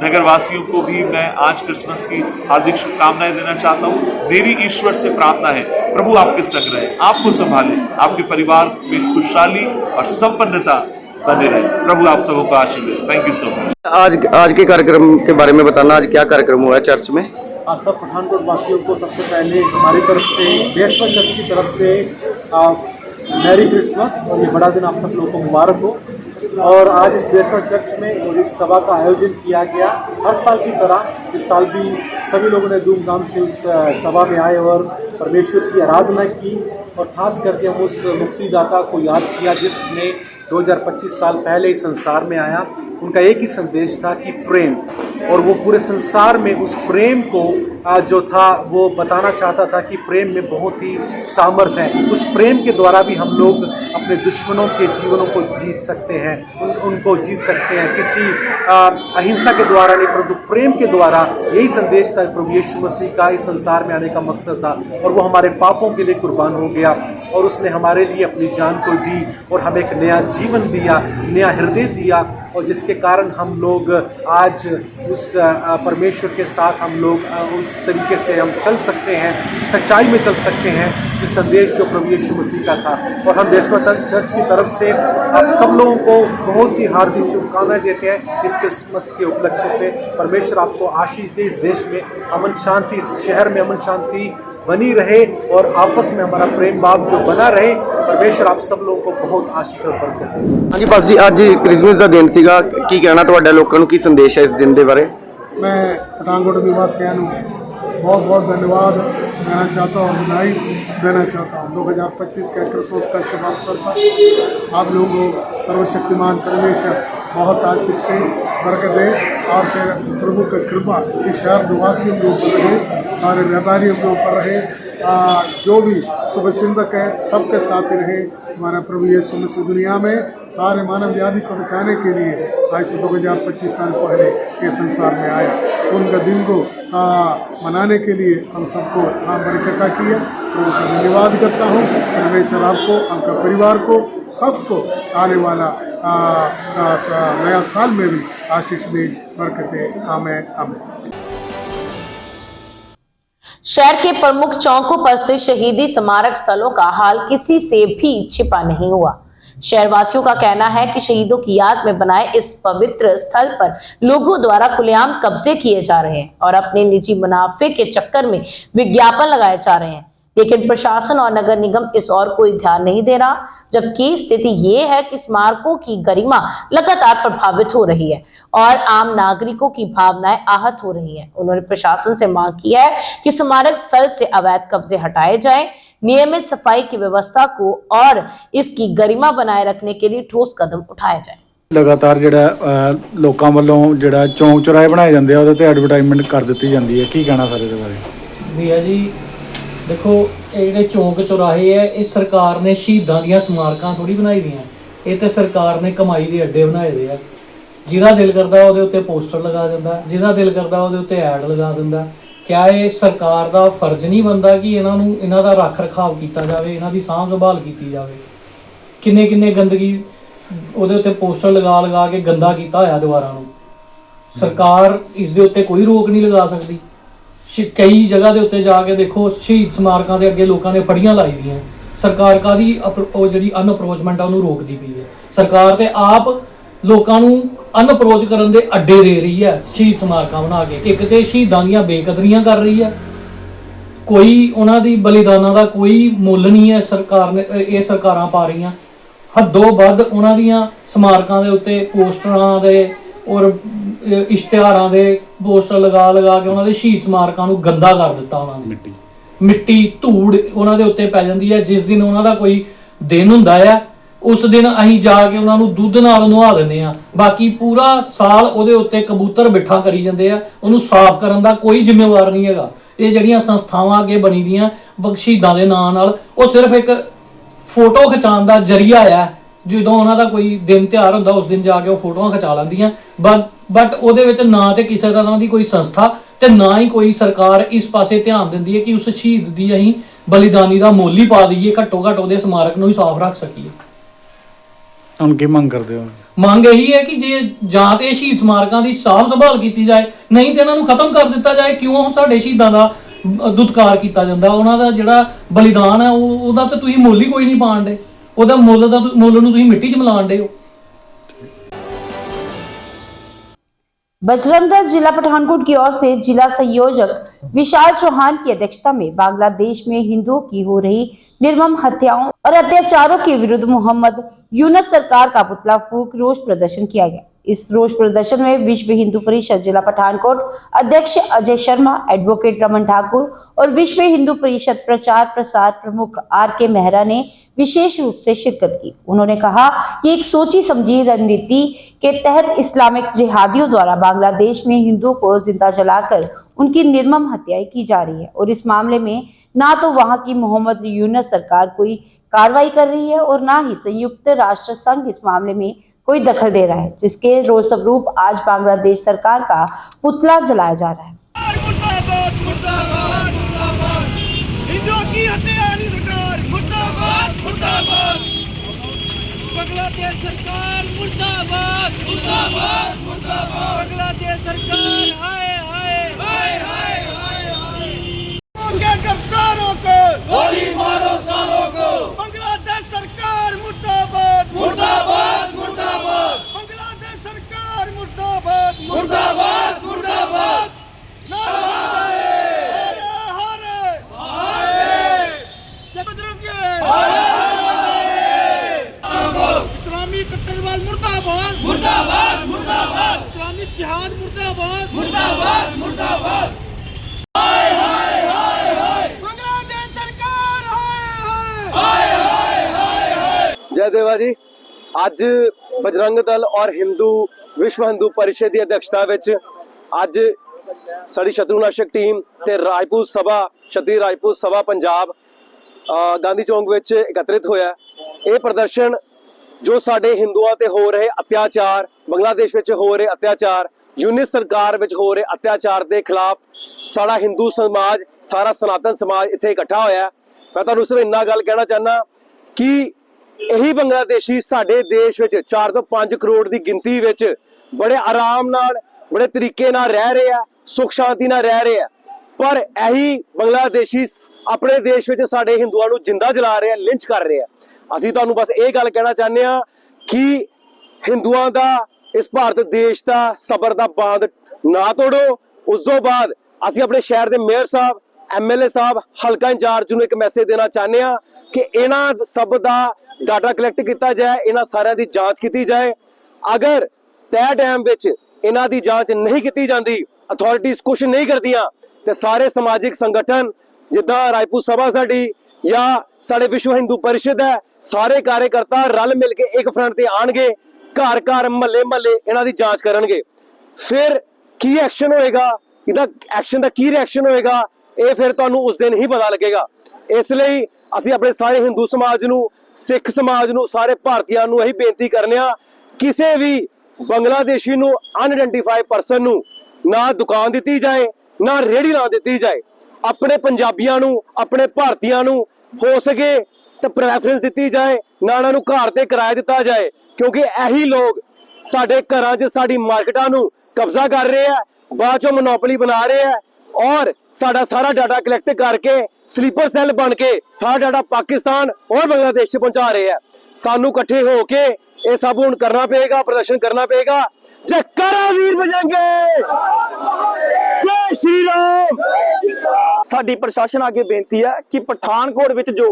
नगरवासियों को भी मैं आज क्रिसमस की हार्दिक शुभकामनाएं देना चाहता हूँ। मेरी ईश्वर से प्रार्थना है, प्रभु आपके संग रहे, आपको संभाले, आपके परिवार में खुशहाली और संपन्नता बने रहे। प्रभु आप सबको आशीष दे। Thank you so much. आज के कार्यक्रम के बारे में बताना, आज क्या कार्यक्रम हुआ है चर्च में? आप सब पठानकोट वासियों को सबसे पहले हमारी तरफ से, बेर शेवा चर्च की तरफ से मैरी क्रिसमस, और ये बड़ा दिन आप सब लोगों को मुबारक हो। और आज इस बेर शेवा चर्च में और इस सभा का आयोजन किया गया। हर साल की तरह इस साल भी सभी लोगों ने धूमधाम से उस सभा में आए और परमेश्वर की आराधना की, और खास करके हम उस मुक्तिदाता को याद किया जिसने 2025 साल पहले इस संसार में आया। उनका एक ही संदेश था कि प्रेम, और वो पूरे संसार में उस प्रेम को जो था वो बताना चाहता था कि प्रेम में बहुत ही सामर्थ्य है। उस प्रेम के द्वारा भी हम लोग अपने दुश्मनों के जीवनों को जीत सकते हैं, उनको जीत सकते हैं। किसी अहिंसा के द्वारा नहीं, परंतु प्रेम के द्वारा। यही संदेश था प्रभु यीशु मसीह का इस संसार में आने का मकसद था, और वो हमारे पापों के लिए कुर्बान हो गया, और उसने हमारे लिए अपनी जान को दी और हमें एक नया जीवन दिया, नया हृदय दिया, और जिसके कारण हम लोग आज उस परमेश्वर के साथ हम लोग उस तरीके से हम चल सकते हैं, सच्चाई में चल सकते हैं, जिस संदेश जो प्रभु यीशु मसीह का था। और हम बेर शेवा चर्च की तरफ से आप सब लोगों को बहुत ही हार्दिक शुभकामनाएं देते हैं इस क्रिसमस के उपलक्ष्य पे। परमेश्वर आपको आशीष दे, इस देश में अमन शांति, इस शहर में अमन शांति बनी रहे, और आपस में हमारा प्रेम भाव जो बना रहे। परमेश्वर आप सब लोगों को बहुत आशीष और बरकत दे। हाँ जी पास जी, आज क्रिसमस का दिन सीगा, की कहना ਤੁਹਾਡਾ ਲੋਕਾਂ ਨੂੰ, ਕੀ ਸੰਦੇਸ਼ ਹੈ ਇਸ ਦਿਨ ਦੇ ਬਾਰੇ? मैं पठानकोट निवासियों बहुत बहुत धन्यवाद देना चाहता हूँ, बधाई देना चाहता हूँ 2025 का क्रिसमस का शुभ अवसर पर। आप लोगों को सर्वशक्तिमान परमेश्वर बहुत आशीष दे, बरकत दे, और फिर प्रभु का कृपा इस शहर निवासियों के ऊपर रहे, सारे व्यापारियों के ऊपर रहे, जो भी शुभ चिंतक है सबके साथ रहे। हमारा प्रभु यीशु मसीह दुनिया में सारे मानव जाति को बचाने के लिए आज से 2025 साल पहले ये संसार में आया। उनका दिन को मनाने के लिए हम सबको यहाँ पर इकट्ठा किया। प्रभु का धन्यवाद करता हूँ। परमेश्वर आपको, आपका परिवार को, सबको आने वाला नया साल में भी आशीष दे, बरकत दे। आमीन आमीन। शहर के प्रमुख चौकों पर से शहीदी स्मारक स्थलों का हाल किसी से भी छिपा नहीं हुआ। शहरवासियों का कहना है कि शहीदों की याद में बनाए इस पवित्र स्थल पर लोगों द्वारा खुलेआम कब्जे किए जा रहे हैं और अपने निजी मुनाफे के चक्कर में विज्ञापन लगाए जा रहे हैं, लेकिन प्रशासन और नगर निगम इस और कोई ध्यान नहीं दे रहा, जबकि स्थिति ये है कि स्मारकों की गरिमा लगातार प्रभावित हो रही है और आम नागरिकों की भावनाएं आहत हो रही हैं। उन्होंने प्रशासन से मांग की है कि स्मारक स्थल से अवैध कब्जे हटाए जाएं, नियमित सफाई की व्यवस्था को और इसकी गरिमा बनाए रखने के लिए ठोस कदम उठाए जाए। लगातार ਜਿਹੜਾ ਲੋਕਾਂ ਵੱਲੋਂ ਜਿਹੜਾ ਚੌਂਕ ਚੌਰਾਹੇ ਬਣਾਏ ਜਾਂਦੇ ਆ ਉਹਦੇ ਤੇ ਐਡਵਰਟਾਈਜ਼ਮੈਂਟ ਕਰ ਦਿੱਤੀ ਜਾਂਦੀ ਹੈ, ਕੀ ਕਹਿਣਾ ਸਰ ਇਹਦੇ ਬਾਰੇ? भैया जी देखो, ये ਜਿਹੜੇ ਚੌਂਕ ਚੌਰਾਹੇ ਹੈ ਇਹ ਸਰਕਾਰ ਨੇ ਸ਼ਹੀਦਾਂ ਦੀਆਂ ਸਮਾਰਕਾਂ ਥੋੜੀ ਬਣਾਈ ਦੀਆਂ, ਇਹ ਤੇ ਸਰਕਾਰ ਨੇ ਕਮਾਈ ਦੇ ਅੱਡੇ ਬਣਾਏ ਦੇ ਆ। ਜਿਹਦਾ ਦਿਲ ਕਰਦਾ ਉਹਦੇ ਉੱਤੇ ਪੋਸਟਰ ਲਗਾ ਦਿੰਦਾ, ਜਿਹਦਾ ਦਿਲ ਕਰਦਾ ਉਹਦੇ ਉੱਤੇ ਐਡ ਲਗਾ ਦਿੰਦਾ। ਕਿਆ ਇਹ ਸਰਕਾਰ ਦਾ ਫਰਜ਼ ਨਹੀਂ ਬਣਦਾ ਕਿ ਇਹਨਾਂ ਦਾ ਰੱਖ ਰਖਾਵ ਕੀਤਾ ਜਾਵੇ, ਇਹਨਾਂ ਦੀ ਸਾਂਭ ਸੰਭਾਲ ਕੀਤੀ ਜਾਵੇ? ਕਿੰਨੇ ਗੰਦਗੀ ਉਹਦੇ ਉੱਤੇ ਪੋਸਟਰ ਲਗਾ ਕੇ ਗੰਦਾ ਕੀਤਾ ਹੋਇਆ ਦੀਵਾਰਾਂ ਨੂੰ। ਸਰਕਾਰ ਇਸ ਦੇ ਉੱਤੇ ਕੋਈ ਰੋਕ ਨਹੀਂ ਲਗਾ ਸਕਦੀ। ਕਈ ਜਗ੍ਹਾ ਦੇ ਉੱਤੇ ਜਾ ਕੇ ਦੇਖੋ, ਸ਼ਹੀਦ ਸਮਾਰਕਾਂ ਦੇ ਅੱਗੇ ਲੋਕਾਂ ਨੇ ਫੜੀਆਂ ਲਾਈ ਦੀਆਂ। ਸਰਕਾਰ ਕਾਹਦੀ ਉਹ ਜਿਹੜੀ ਅਨਅਪਰੋਚਮੈਂਟ ਆ ਉਹਨੂੰ ਰੋਕਦੀ ਪਈ ਹੈ। ਸਰਕਾਰ ਤੇ ਆਪ ਲੋਕਾਂ ਨੂੰ ਅਨਅਪਰੋਚ ਕਰਨ ਦੇ ਅੱਡੇ ਦੇ ਰਹੀ ਹੈ ਸ਼ਹੀਦ ਸਮਾਰਕਾਂ ਬਣਾ ਕੇ। ਇੱਕ ਤੇ ਸ਼ਹੀਦਾਂ ਦੀਆਂ ਬੇਕਦਰੀਆਂ ਕਰ ਰਹੀ ਹੈ, ਕੋਈ ਉਹਨਾਂ ਦੀ ਬਲੀਦਾਨਾਂ ਦਾ ਕੋਈ ਮੁੱਲ ਨਹੀਂ ਹੈ ਸਰਕਾਰ ਨੇ, ਇਹ ਸਰਕਾਰਾਂ ਪਾ ਰਹੀਆਂ। ਹੱਦੋਂ ਵੱਧ ਉਹਨਾਂ ਦੀਆਂ ਸਮਾਰਕਾਂ ਦੇ ਉੱਤੇ ਪੋਸਟਰਾਂ ਦੇ ਔਰ ਇਸ਼ਤਿਹਾਰਾਂ ਦੇ ਪੋਸਟਰ ਲਗਾ ਕੇ ਉਹਨਾਂ ਦੇ ਸ਼ਹੀਦ ਸਮਾਰਕਾਂ ਨੂੰ ਗੰਦਾ ਕਰ ਦਿੱਤਾ। ਉਹਨਾਂ ਨੇ ਮਿੱਟੀ ਧੂੜ ਉਹਨਾਂ ਦੇ ਉੱਤੇ ਪੈ ਜਾਂਦੀ ਹੈ। ਜਿਸ ਦਿਨ ਉਹਨਾਂ ਦਾ ਕੋਈ ਦਿਨ ਹੁੰਦਾ ਹੈ ਉਸ ਦਿਨ ਅਸੀਂ ਜਾ ਕੇ ਉਹਨਾਂ ਨੂੰ ਦੁੱਧ ਨਾਲ ਨਵਾ ਦਿੰਦੇ ਆ, ਬਾਕੀ ਪੂਰਾ ਸਾਲ ਉਹਦੇ ਉੱਤੇ ਕਬੂਤਰ ਬਿਠਾ ਕਰੀ ਜਾਂਦੇ ਆ। ਉਹਨੂੰ ਸਾਫ਼ ਕਰਨ ਦਾ ਕੋਈ ਜ਼ਿੰਮੇਵਾਰ ਨਹੀਂ ਹੈਗਾ। ਇਹ ਜਿਹੜੀਆਂ ਸੰਸਥਾਵਾਂ ਅੱਗੇ ਬਣੀ ਦੀਆਂ ਸ਼ਹੀਦਾਂ ਦੇ ਨਾਂ ਨਾਲ, ਉਹ ਸਿਰਫ ਇੱਕ ਫੋਟੋ ਖਿਚਾਉਣ ਦਾ ਜ਼ਰੀਆ ਆ। ਜਦੋਂ ਉਹਨਾਂ ਦਾ ਕੋਈ ਦਿਨ ਤਿਉਹਾਰ ਹੁੰਦਾ ਉਸ ਦਿਨ ਜਾ ਕੇ ਉਹ ਫੋਟੋਆਂ ਖਿਚਾ ਲੈਂਦੀਆਂ, ਬਟ ਉਹਦੇ ਵਿੱਚ ਨਾ ਤੇ ਕਿਸੇ ਤਰ੍ਹਾਂ ਦੀ ਕੋਈ ਸੰਸਥਾ ਤੇ ਨਾ ਹੀ ਕੋਈ ਸਰਕਾਰ ਇਸ ਪਾਸੇ ਧਿਆਨ ਦਿੰਦੀ ਹੈ ਕਿ ਉਸ ਸ਼ਹੀਦ ਦੀ ਅਸੀਂ ਬਲੀਦਾਨੀ ਦਾ ਮੁੱਲ ਹੀ ਪਾ ਦਈਏ, ਘੱਟੋ ਘੱਟ ਉਹਦੇ ਸਮਾਰਕ ਨੂੰ ਹੀ ਸਾਫ਼ ਰੱਖ ਸਕੀਏ। ਹੁਣ ਕੀ ਮੰਗ ਕਰਦੇ ਹੋ? ਮੰਗ ਇਹੀ ਹੈ ਕਿ ਜੇ ਜਾਂ ਤੇ ਸ਼ਹੀਦ ਸਮਾਰਕਾਂ ਦੀ ਸਾਂਭ ਸੰਭਾਲ ਕੀਤੀ ਜਾਏ, ਨਹੀਂ ਤੇ ਇਹਨਾਂ ਨੂੰ ਖਤਮ ਕਰ ਦਿੱਤਾ ਜਾਏ। ਕਿਉਂ ਸਾਡੇ ਸ਼ਹੀਦਾਂ ਦਾ ਦੁਤਕਾਰ ਕੀਤਾ ਜਾਂਦਾ? ਉਹਨਾਂ ਦਾ ਜਿਹੜਾ ਬਲੀਦਾਨ ਹੈ ਉਹਦਾ ਤਾਂ ਤੁਸੀਂ ਮੁੱਲ ਹੀ ਕੋਈ ਨਹੀਂ ਪਾਉਂਦੇ, ਉਹਦਾ ਮੁੱਲ ਨੂੰ ਤੁਸੀਂ ਮਿੱਟੀ 'ਚ ਮਿਲਾਉਣ ਦੇ ਹੋ। बजरंग दल जिला पठानकोट की ओर से जिला संयोजक विशाल चौहान की अध्यक्षता में बांग्लादेश में हिंदुओं की हो रही निर्मम हत्याओं और अत्याचारों के विरुद्ध मोहम्मद यूनुस सरकार का पुतला फूंक रोष प्रदर्शन किया गया। इस रोष प्रदर्शन में विश्व हिंदू परिषद जिला पठानकोट अध्यक्ष अजय शर्मा, एडवोकेट रमन ठाकुर और विश्व हिंदू परिषद प्रचार प्रसार प्रमुख RK मेहरा ने विशेष रूप से शिरकत की। उन्होंने कहा कि एक सोची समझी रणनीति के तहत इस्लामिक जिहादियों द्वारा बांग्लादेश में हिंदुओं को जिंदा जलाकर उनकी निर्मम हत्याएं की जा रही है और इस मामले में ना तो वहां की मोहम्मद यूनुस सरकार कोई कार्रवाई कर रही है और ना ही संयुक्त राष्ट्र संघ इस मामले में कोई दखल दे रहा है, जिसके स्वरूप आज बांग्लादेश सरकार का पुतला जलाया जा रहा है। मुर्दाबाद मुर्दाबाद मुर्दाबाद हिंदुओं की हत्यारी सरकार मुर्दाबाद मुर्दाबाद बांग्लादेश सरकार मुर्दाबाद मुर्दाबाद मुर्दाबाद बांग्लादेश सरकार हाय हाय हाय हाय हाय हाय के गद्दारों को गोली मारो सालों को बांग्लादेश सरकार मुर्दाबाद मुर्दाबाद मुर्दाबाद बांग्लादेश सरकार मुर्दाबाद मुर्दाबाद मुर्दाबाद इस्लामी कट्टरवाद मुर्दाबाद मुर्दाबाद मुर्दाबाद इस्लामिक जिहाद मुर्दाबाद मुर्दाबाद मुर्दाबाद हाय हाय हाय हाय बांग्लादेश सरकार हाय हाय हाय हाय हाय। जय देवा जी, ਅੱਜ ਬਜਰੰਗ ਦਲ ਔਰ ਵਿਸ਼ਵ ਹਿੰਦੂ ਪਰਿਸ਼ਦ ਦੀ ਅਧਿਕਸ਼ਤਾ ਵਿੱਚ ਅੱਜ ਸਾਡੀ ਸ਼ਤਰੂਨਾਸ਼ਕ ਟੀਮ ਤੇ ਰਾਜਪੂਤ ਸਭਾ ਸ਼ਤਰੀ ਰਾਜਪੂਤ ਸਭਾ ਪੰਜਾਬ ਗਾਂਧੀ ਚੌਂਕ ਵਿੱਚ ਇਕੱਤਰਿਤ ਹੋਇਆ। ਇਹ ਪ੍ਰਦਰਸ਼ਨ ਜੋ ਸਾਡੇ ਹਿੰਦੂਆਂ ਤੇ ਹੋ ਰਹੇ ਅਤਿਆਚਾਰ, ਬੰਗਲਾਦੇਸ਼ ਵਿੱਚ ਹੋ ਰਹੇ ਅਤਿਆਚਾਰ, यूनिस सरकार ਵਿੱਚ ਹੋ ਰਹੇ ਅਤਿਆਚਾਰ ਦੇ ਖਿਲਾਫ ਸਾਡਾ ਹਿੰਦੂ ਸਮਾਜ, ਸਾਰਾ ਸਨਾਤਨ ਸਮਾਜ ਇੱਥੇ ਇਕੱਠਾ ਹੋਇਆ। ਮੈਂ ਤੁਹਾਨੂੰ ਸਿਰਫ ਇੰਨਾ ਗੱਲ ਕਹਿਣਾ ਚਾਹੁੰਦਾ ਕਿ ਇਹੀ ਬੰਗਲਾਦੇਸ਼ੀ ਸਾਡੇ ਦੇਸ਼ ਵਿੱਚ 4 ਤੋਂ 5 ਕਰੋੜ ਦੀ ਗਿਣਤੀ ਵਿੱਚ ਬੜੇ ਆਰਾਮ ਨਾਲ, ਬੜੇ ਤਰੀਕੇ ਨਾਲ ਰਹਿ ਰਹੇ ਆ, ਸੁਖ ਸ਼ਾਂਤੀ ਨਾਲ ਰਹਿ ਰਹੇ ਆ, ਪਰ ਇਹੀ ਬੰਗਲਾਦੇਸ਼ੀ ਆਪਣੇ ਦੇਸ਼ ਵਿੱਚ ਸਾਡੇ ਹਿੰਦੂਆਂ ਨੂੰ ਜਿੰਦਾ ਜਲਾ ਰਹੇ ਆ, ਲਿੰਚ ਕਰ ਰਹੇ ਆ। ਅਸੀਂ ਤੁਹਾਨੂੰ ਬਸ ਇਹ ਗੱਲ ਕਹਿਣਾ ਚਾਹੁੰਦੇ ਆ ਕਿ ਹਿੰਦੂਆਂ ਦਾ, ਇਸ ਭਾਰਤ ਦੇਸ਼ ਦਾ ਸਬਰ ਦਾ ਬਾਂਧ ਨਾ ਤੋੜੋ। ਉਸ ਤੋਂ ਬਾਅਦ ਅਸੀਂ ਆਪਣੇ ਸ਼ਹਿਰ ਦੇ ਮੇਅਰ ਸਾਹਿਬ MLA साहब हल्का इंचार्ज ਨੂੰ ਇੱਕ ਮੈਸੇਜ ਦੇਣਾ ਚਾਹੁੰਦੇ ਆ ਕਿ ਇਹਨਾਂ ਸਭ ਦਾ ਡਾਟਾ ਕਲੈਕਟ ਕੀਤਾ ਜਾਏ, ਇਹਨਾਂ ਸਾਰਿਆਂ ਦੀ ਜਾਂਚ ਕੀਤੀ ਜਾਏ। ਅਗਰ ਤੈਅ ਟਾਈਮ ਵਿੱਚ ਇਹਨਾਂ ਦੀ ਜਾਂਚ ਨਹੀਂ ਕੀਤੀ ਜਾਂਦੀ, ਅਥਾਰਟੀਜ਼ ਕੁਝ ਨਹੀਂ ਕਰਦੀਆਂ, ਤੇ ਸਾਰੇ ਸਮਾਜਿਕ ਸੰਗਠਨ ਜਿੱਦਾਂ ਰਾਏਪੁਰ ਸਭਾ ਸਾਡੀ ਜਾਂ ਸਾਡੇ ਵਿਸ਼ਵ ਹਿੰਦੂ परिषद है, ਸਾਰੇ ਕਾਰਜਕਰਤਾ ਰਲ ਮਿਲ ਕੇ ਇੱਕ ਫਰੰਟ ਤੇ ਆਣਗੇ, ਘਰ ਘਰ ਮਹੱਲੇ ਮਹੱਲੇ ਇਹਨਾਂ ਦੀ ਜਾਂਚ ਕਰਨਗੇ। ਫਿਰ ਕੀ ਐਕਸ਼ਨ ਹੋਏਗਾ, ਇਹਦਾ ਐਕਸ਼ਨ ਦਾ ਕੀ ਰਿਐਕਸ਼ਨ ਹੋਏਗਾ, ਇਹ ਫਿਰ ਤੁਹਾਨੂੰ ਉਸ ਦਿਨ ਹੀ ਪਤਾ ਲੱਗੇਗਾ। ਇਸ ਲਈ ਅਸੀਂ ਆਪਣੇ ਸਾਰੇ ਹਿੰਦੂ ਸਮਾਜ ਨੂੰ, ਸਿੱਖ ਸਮਾਜ ਨੂੰ, ਸਾਰੇ ਭਾਰਤੀਆਂ ਨੂੰ ਇਹੀ ਬੇਨਤੀ ਕਰਨੇ ਆ, ਕਿਸੇ ਵੀ ਬੰਗਲਾਦੇਸ਼ੀ ਨੂੰ, ਅਨਆਇਡੈਂਟੀਫਾਈਡ ਪਰਸਨ ਨੂੰ ਨਾ ਦੁਕਾਨ ਦਿੱਤੀ ਜਾਏ, ਨਾ ਰੇਹੜੀ ਲਾ ਦਿੱਤੀ ਜਾਏ। ਆਪਣੇ ਪੰਜਾਬੀਆਂ ਨੂੰ, ਆਪਣੇ ਭਾਰਤੀਆਂ ਨੂੰ ਹੋ ਸਕੇ ਤਾਂ ਪ੍ਰੈਫਰੈਂਸ ਦਿੱਤੀ ਜਾਏ, ਨਾ ਉਹਨਾਂ ਨੂੰ ਘਰ ਤੇ ਕਿਰਾਇਆ ਦਿੱਤਾ ਜਾਏ, ਕਿਉਂਕਿ ਇਹੀ ਲੋਕ ਸਾਡੇ ਘਰਾਂ 'ਚ ਸਾਡੀ ਮਾਰਕੀਟਾਂ ਨੂੰ ਕਬਜ਼ਾ ਕਰ ਰਹੇ ਆ, ਬਾਅਦ ਚੋਂ ਮੋਨੋਪੋਲੀ ਬਣਾ ਰਹੇ ਆ और साडा सारा डाटा कलेक्ट करके स्लीपर सेल बन के सारा डाटा पाकिस्तान और बांग्लादेश से पहुंचा रहे हैं। सानू इकट्ठे होके ये सब हुण करना पेगा, प्रदर्शन करना पेगा। जयकारा वीर बजरंगे, जय श्री राम। साडी प्रशासन आगे बेनती है कि पठानकोट विच जो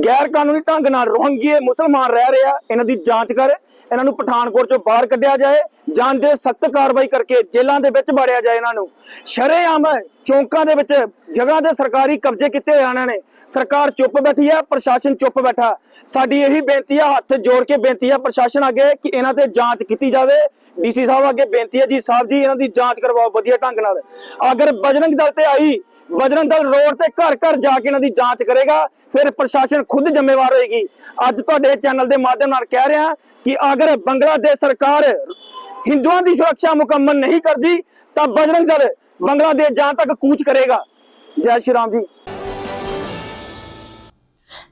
गैर कानूनी ढंग नाल रोहिंग्या मुसलमान रह रहे हैं, इन्हां दी जांच कर ਇਹਨਾਂ ਨੂੰ ਪਠਾਨਕੋਟ ਚੋਂ ਬਾਹਰ ਕੱਢਿਆ ਜਾਏ, ਜਾਂ ਦੇ ਸਖਤ ਕਾਰਵਾਈ ਕਰਕੇ ਜੇਲ੍ਹਾਂ ਦੇ ਵਿੱਚ ਵੜਿਆ ਜਾਏ। ਇਹਨਾਂ ਨੂੰ ਸ਼ਰੇਆਮ ਚੌਂਕਾਂ ਦੇ ਵਿੱਚ ਜਗ੍ਹਾ ਦੇ ਸਰਕਾਰੀ ਕਬਜ਼ੇ ਕੀਤੇ ਹੋਏ ਇਹਨਾਂ ਨੇ, ਸਰਕਾਰ ਚੁੱਪ ਬੈਠੀ ਹੈ, ਪ੍ਰਸ਼ਾਸਨ ਚੁੱਪ ਬੈਠਾ। ਸਾਡੀ ਇਹੀ ਬੇਨਤੀ ਹੈ, ਹੱਥ ਜੋੜ ਕੇ ਬੇਨਤੀ ਹੈ ਪ੍ਰਸ਼ਾਸਨ ਅੱਗੇ ਕਿ ਇਹਨਾਂ ਤੇ ਜਾਂਚ ਕੀਤੀ ਜਾਵੇ। DC ਸਾਹਿਬ ਅੱਗੇ ਬੇਨਤੀ ਹੈ ਜੀ, ਸਾਹਿਬ ਜੀ ਇਹਨਾਂ ਦੀ ਜਾਂਚ ਕਰਵਾਓ ਵਧੀਆ ਢੰਗ ਨਾਲ। ਅਗਰ ਬਜਰੰਗ ਦਲ ਤੇ ਆਈ, ਬਜਰੰਗ ਦਲ ਰੋਡ ਤੇ ਘਰ ਘਰ ਜਾ ਕੇ ਇਹਨਾਂ ਦੀ ਜਾਂਚ ਕਰੇਗਾ, ਫਿਰ ਪ੍ਰਸ਼ਾਸਨ ਖੁਦ ਜ਼ਿੰਮੇਵਾਰ ਹੋਏਗੀ। ਅੱਜ ਤੁਹਾਡੇ ਚੈਨਲ ਦੇ ਮਾਧਿਅਮ ਨਾਲ ਕਹਿ ਰਿਹਾ कि अगर बांग्लादेश सरकार हिंदुओं की सुरक्षा मुकम्मल नहीं करती तो बजरंग दल बांग्लादेश जहां तक कूच करेगा। जय Shri Ram ji.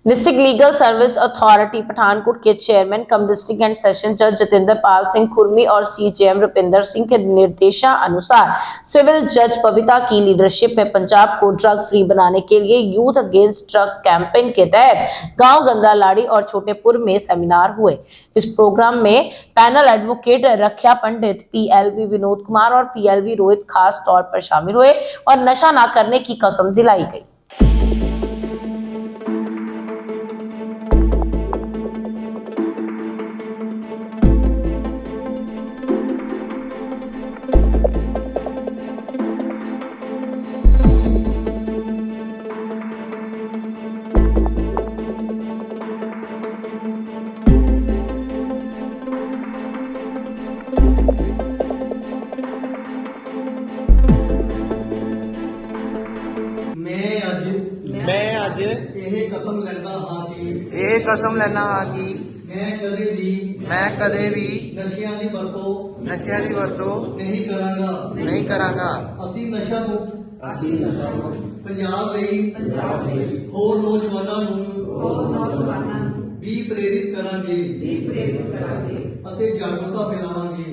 District legal service authority Pathankot के chairman cum district and session जज जितेंद्र पाल सिंह खुरमी और CJM रुपिंदर सिंह के निर्देशानुसार सिविल जज पविता की लीडरशिप में पंजाब को ड्रग फ्री बनाने के लिए यूथ अगेंस्ट ड्रग कैंपेन के तहत गांव गंदालाड़ी और छोटेपुर में सेमिनार हुए। इस प्रोग्राम में पैनल एडवोकेट रक्षा पंडित PLV विनोद कुमार और PLV रोहित खास तौर पर शामिल हुए और नशा न करने की कसम दिलाई गई। ਇਹ ਕਸਮ ਲੈਣਾ ਹਾਂ ਕਿ ਮੈਂ ਕਦੇ ਵੀ ਨਸ਼ਿਆਂ ਦੀ ਵਰਤੋਂ ਨਹੀਂ ਕਰਾਂਗਾ। ਅਸੀਂ ਨਸ਼ਾ ਮੁਕਤ ਪੰਜਾਬ ਲਈ ਹੋਰ ਨੌਜਵਾਨਾਂ ਨੂੰ ਵੀ ਪ੍ਰੇਰਿਤ ਕਰਾਂਗੇ ਅਤੇ ਜਾਗਰੂਕਤਾ ਫੈਲਾਵਾਂਗੇ।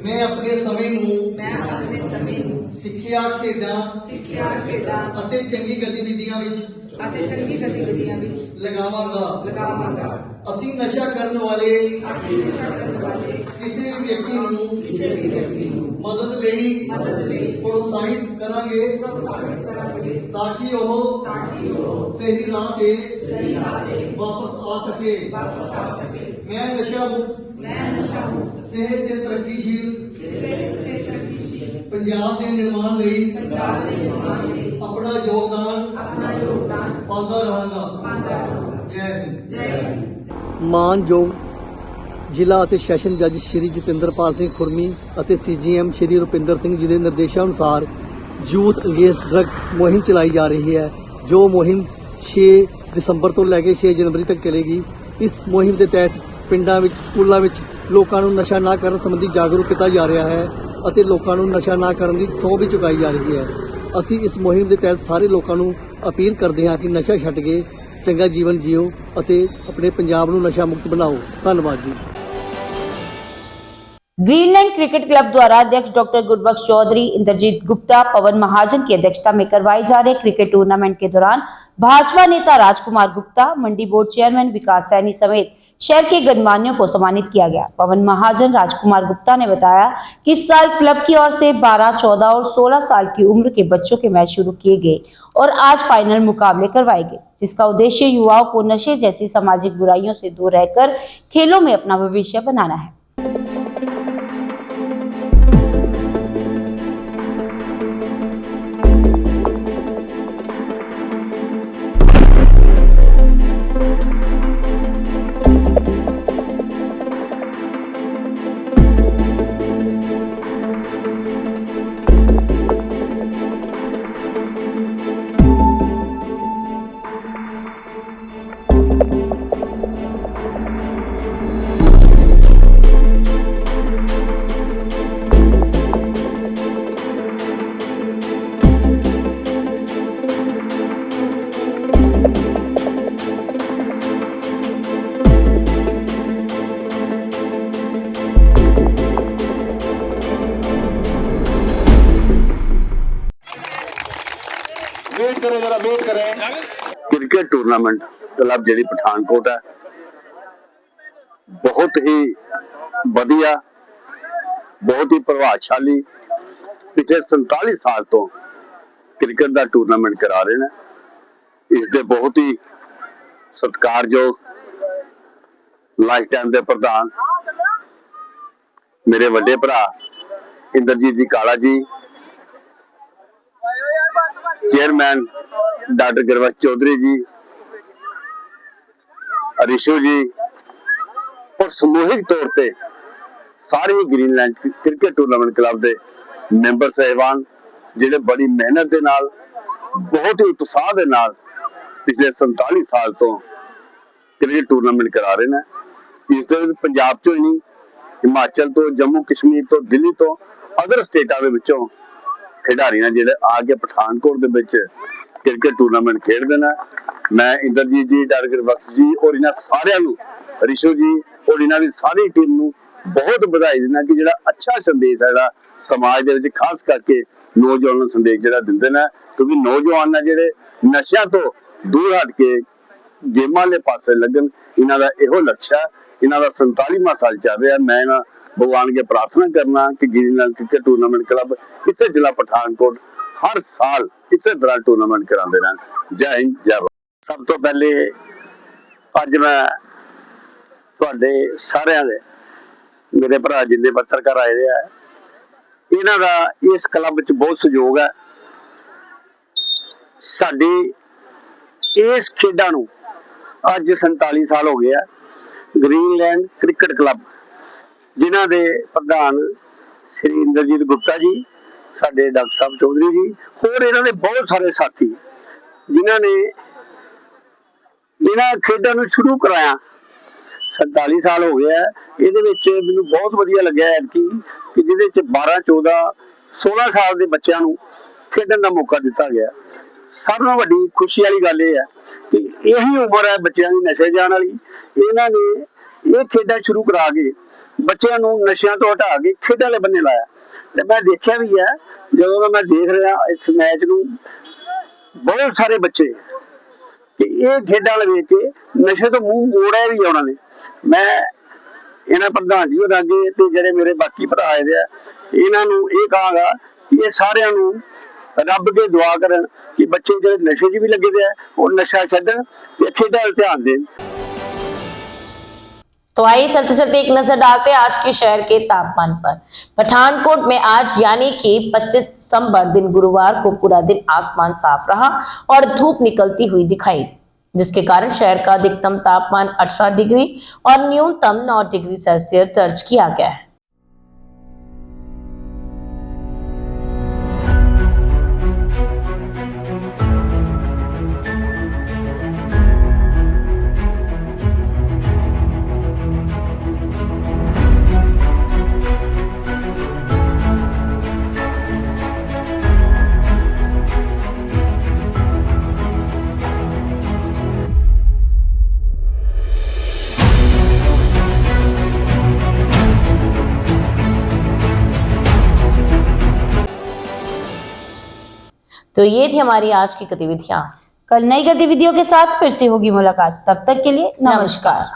ਮੈਂ ਆਪਣੇ ਸਮੇਂ ਨੂੰ ਸਿੱਖਿਆ ਖੇਡਾਂ ਅਤੇ ਚੰਗੀ ਗਤੀਵਿਧੀਆਂ ਵਿੱਚ ਲਗਾਵਾਂਗਾ। ਅਸੀਂ ਨਸ਼ਾ ਕਰਨ ਵਾਲੇ ਕਿਸੇ ਵੀ ਵਿਅਕਤੀ ਨੂੰ ਮਦਦ ਲਈ ਪ੍ਰੋਤਸਾਹਿਤ ਕਰਾਂਗੇ ਤਾਂ ਕਿ ਉਹ ਸਹੀ ਰਾਹ ਤੇ ਵਾਪਸ ਆ ਸਕੇ। ਮੈਂ ਨਸ਼ਾ ਮੁਕਤ ਸਿਹਤ ਤੇ ਤਰੱਕੀਸ਼ੀਲ ਪੰਜਾਬ ਦੇ ਨਿਰਮਾਣ ਲਈ ਆਪਣਾ ਯੋਗਦਾਨ ਪਾਉਂਦਾ ਰਹਾਂਗਾ। ਜੈ ਹਿੰਦ। ਮਾਨਯੋਗ ਜ਼ਿਲ੍ਹਾ ਅਤੇ ਸੈਸ਼ਨ ਜੱਜ ਸ਼੍ਰੀ ਜਤਿੰਦਰਪਾਲ ਸਿੰਘ ਖੁਰਮੀ ਅਤੇ CGM ਸ਼੍ਰੀ ਰੁਪਿੰਦਰ ਸਿੰਘ ਜੀ ਦੇ ਨਿਰਦੇਸ਼ਾਂ ਅਨੁਸਾਰ ਯੂਥ ਅਗੇਂਸਟ ਡਰੱਗਸ ਮੁਹਿੰਮ ਚਲਾਈ ਜਾ ਰਹੀ ਹੈ, ਜੋ ਮੁਹਿੰਮ 6 ਦਸੰਬਰ ਤੋਂ ਲੈ ਕੇ 6 ਜਨਵਰੀ ਤੱਕ ਚੱਲੇਗੀ। ਇਸ ਮੁਹਿੰਮ ਦੇ ਤਹਿਤ ਪਿੰਡਾਂ ਵਿੱਚ, ਸਕੂਲਾਂ ਵਿੱਚ ਲੋਕਾਂ ਨੂੰ ਨਸ਼ਾ ਨਾ ਕਰਨ ਸੰਬੰਧੀ ਜਾਗਰੂਕ ਕੀਤਾ ਜਾ ਰਿਹਾ ਹੈ ਅਤੇ ਲੋਕਾਂ ਨੂੰ ਨਸ਼ਾ ਨਾ ਕਰਨ ਦੀ ਸਹੁੰ ਵੀ ਚੁਕਾਈ ਜਾ ਰਹੀ ਹੈ। ਅਸੀਂ ਇਸ ਮੁਹਿੰਮ ਦੇ ਤਹਿਤ ਸਾਰੇ ਲੋਕਾਂ ਨੂੰ ਅਪੀਲ ਕਰਦੇ ਹਾਂ ਕਿ ਨਸ਼ਾ ਛੱਡ ਕੇ ਚੰਗਾ ਜੀਵਨ ਜੀਓ ਅਤੇ ਆਪਣੇ ਪੰਜਾਬ ਨੂੰ ਨਸ਼ਾ ਮੁਕਤ ਬਣਾਓ। ਧੰਨਵਾਦ ਜੀ। ग्रीनलैंड क्रिकेट क्लब द्वारा अध्यक्ष डॉक्टर गुरबख्श चौधरी, इंद्रजीत गुप्ता, पवन महाजन की अध्यक्षता में करवाए जा रहे क्रिकेट टूर्नामेंट के दौरान भाजपा नेता राजकुमार गुप्ता, मंडी बोर्ड चेयरमैन विकास सैनी समेत शहर के गणमान्यों को सम्मानित किया गया। पवन महाजन, राजकुमार गुप्ता ने बताया कि इस साल क्लब की ओर से 12, 14 और 16 साल की उम्र के बच्चों के मैच शुरू किए गए और आज फाइनल मुकाबले करवाए गए, जिसका उद्देश्य युवाओं को नशे जैसी सामाजिक बुराइयों से दूर रहकर खेलों में अपना भविष्य बनाना है। क्रिकेट टूर्नामेंट क्लब जी पठानकोट है, बहुत ही वधिया, बहुत ही प्रभावशाली, पिछले 47 साल तो क्रिकेट का टूर्नामेंट करा रहे हैं। इसके बहुत ही सत्कारयोग लाइफ टाइम के प्रधान मेरे वड्डे भरा इंद्रजीत जी काला जी, चेयरमैन डॉक्टर गुरबख्श चौधरी जी, रिशु जी और समूहिक तौर पर सारे ही ग्रीनलैंड क्रिकेट टूर्नामेंट क्लब के मैंबर साहिबान जिहड़े बड़ी मेहनत के नाल, बहुत ही उत्साह के नाल पिछले 47 साल तो क्रिकेट टूर्नामेंट करा रहे हैं। इस पंजाब चो ही नहीं, हिमाचल तो, जम्मू कश्मीर तो, दिल्ली तो, अदर स्टेटा के विचों खिडारी ने जिहड़े आके पठानकोट दे विच क्रिकेट टूर्नामेंट खेडदे ने। मैं इंद्रजीत जी, डॉक्टर गुरबख्श जी और इन्हां सारिआं नूं, रिशु जी और इन्हां दी सारी टीम नूं बहुत बधाई देना कि जिहड़ा अच्छा संदेश है समाज दे विच, खास करके नौजवानों नूं संदेश जिहड़ा दिंदे ने, क्योंकि नौजवान ने जिहड़े नशिਆਂ तो दूर हट के गेमां दे पासे लगन, इन्हां दा इहो लक्ष्य है। इन्हां दा 47वां साल चल रहा है। मैं ना भगवान के प्रार्थना करना कि ग्रीनलैंड क्रिकेट टूर्नामेंट क्लब इसे जिला पठानकोट हर साल इसे तरह टूर्नामेंट कराते रहन। जय हिंद, जय भारत। सब तो पहले अज मैं तुहाडे सारिआं दे मेरे भरा जिन्ने पत्रकार आए हैं, इन्हां दा इस क्लब विच बहुत सहयोग है। साडी इस खेडां नूं अज 47 साल हो गया। ग्रीनलैंड क्रिकेट क्लब जिन्हां दे प्रधान श्री इंद्रजीत गुप्ता जी, साडे डॉक्टर साहब चौधरी जी और इन्हां दे बहुत सारे साथी जिन्हां ने इन्हां खेडां नूं शुरू कराया। 47 साल हो गया। इहदे विच मैनूं बहुत वधिया लग्या है कि जिहदे विच 12, 14, 16 साल के बच्चों नूं खेडण दा मौका दिता गया। सब नालों वड्डी खुशी वाली गल यह है कि यही उम्र है बच्चों की नशे जाने वाली। इन्हां ने ये खेडां शुरू करा के बच्चों नूं नशिਆਂ तो हटा के खेडां वाले बन्ने लाया। ते मैं देखिया भी है, जदों मैं देख रहा इस मैच नूं, बहुत सारे बच्चे कि ये खेडां वेख के नशे तो मुंह मोड़िया भी है उन्होंने। मैं इन्हां प्रधान जी होरां अगे ते जिहड़े मेरे बाकी भरा आए दे, इन्हां नूं ये कहांगा कि ये सारिआं नूं रब के दुआ करन कि बच्चे जो नशे च भी लगे हैं और नशा छड्डण ते खेडां वल ध्यान देन। तो आइए चलते चलते एक नजर डालते हैं आज के शहर के तापमान पर। पठानकोट में आज यानी कि 25 दिसंबर दिन गुरुवार को पूरा दिन आसमान साफ रहा और धूप निकलती हुई दिखाई, जिसके कारण शहर का अधिकतम तापमान 18 डिग्री और न्यूनतम 9 डिग्री सेल्सियस दर्ज किया गया है। तो ये थी हमारी आज की गतिविधियां। कल नई गतिविधियों के साथ फिर से होगी मुलाकात। तब तक के लिए नमस्कार।